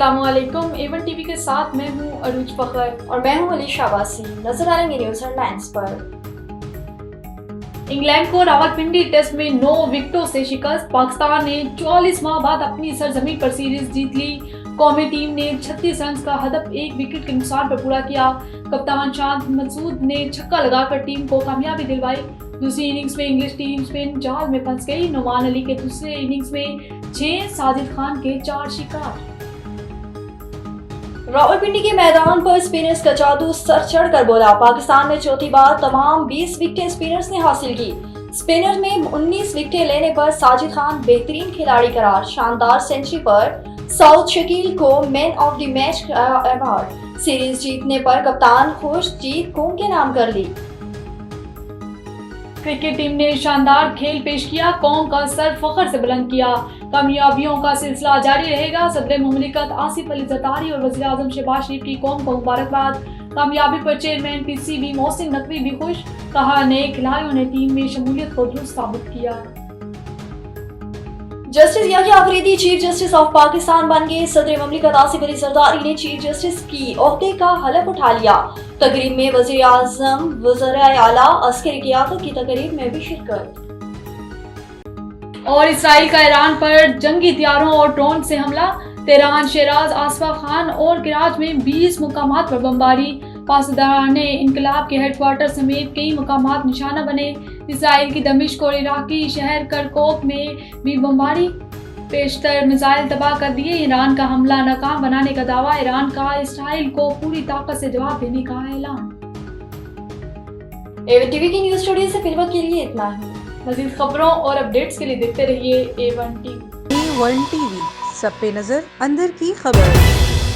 अस्सलामुअलैकुम। Avon TV के साथ मैं हूं अरूज फखर और मैं हूं अली शाबासी। नजर आएंगे न्यूज हेडलाइंस पर। इंग्लैंड को रावलपिंडी टेस्ट में 9 विकेटों से शिकस्त। पाकिस्तान ने 44 माह बाद अपनी सरजमीन पर सीरीज जीत ली। कौमी टीम ने 36 रन का हदफ 1 विकेट के नुकसान पर पूरा किया। कप्तान शांत मसूद ने छक्का लगाकर टीम को कामयाबी दिलवाई। दूसरी इनिंग्स में इंग्लिश टीम स्पिन जाल में फंस गई। नुमान अली के दूसरे इनिंग्स में 6, साजिद खान के 4 शिकार। रावलपिंडी के मैदान पर स्पिनर्स का जादू सर चढ़कर बोला। पाकिस्तान में चौथी बार तमाम 20 विकेटें स्पिनर्स ने हासिल की। स्पिनर में 19 विकेटें लेने पर साजिद खान बेहतरीन खिलाड़ी करार। शानदार सेंचुरी पर साउथ शकील को मैन ऑफ द मैच का अवार्ड। सीरीज जीतने पर कप्तान खुश, जीत कौम के नाम कर ली। क्रिकेट टीम ने शानदार खेल पेश किया, कौम का सर फख्र से बुलंद किया। कामयाबियों का सिलसिला जारी रहेगा। सदर मुमलिकत आसिफ अली जरदारी और वज़ीर आज़म शहबाज शरीफ की कौम को मुबारकबाद। कामयाबी पर चेयरमैन पीसीबी मोहसिन नकवी भी खुश। कहा, नए खिलाड़ियों ने टीम में शमूलियत को दुरुस्त साबित किया। Justice Yahya Afridi chief justice of Pakistan बन गए। सदर मुमलिकत आसिफ अली जरदारी ने चीफ जस्टिस की ओहदे का हलफ उठा लिया। तकरीब में वज़ीर आज़म, वज़राए आला, अस्करी क़यादत की तकरीब में भी शिरकत। और इसराइल का ईरान पर जंगी हथियारों और ड्रोन से हमला। तेहरान, शिराज, आसफा खान और कराच में 20 मुकामात पर बमबारी। पासदाराने इनकलाब के हेडक्वार्टर समेत कई मुकामात निशाना बने। इसराइल की दमिश्क और इराकी शहर करकोक में भी बमबारी। पेशतर मिसाइल तबाह कर दिए। ईरान का हमला नाकाम बनाने का दावा। ईरान का इसराइल को पूरी ताकत से जवाब देने का ऐलान। एवन टीवी की न्यूज स्टूडियो से फिलहाल के लिए इतना ही। मज़ीद खबरों और अपडेट्स के लिए देखते रहिए A1 TV। A1 TV, सब पे नजर, अंदर की खबर।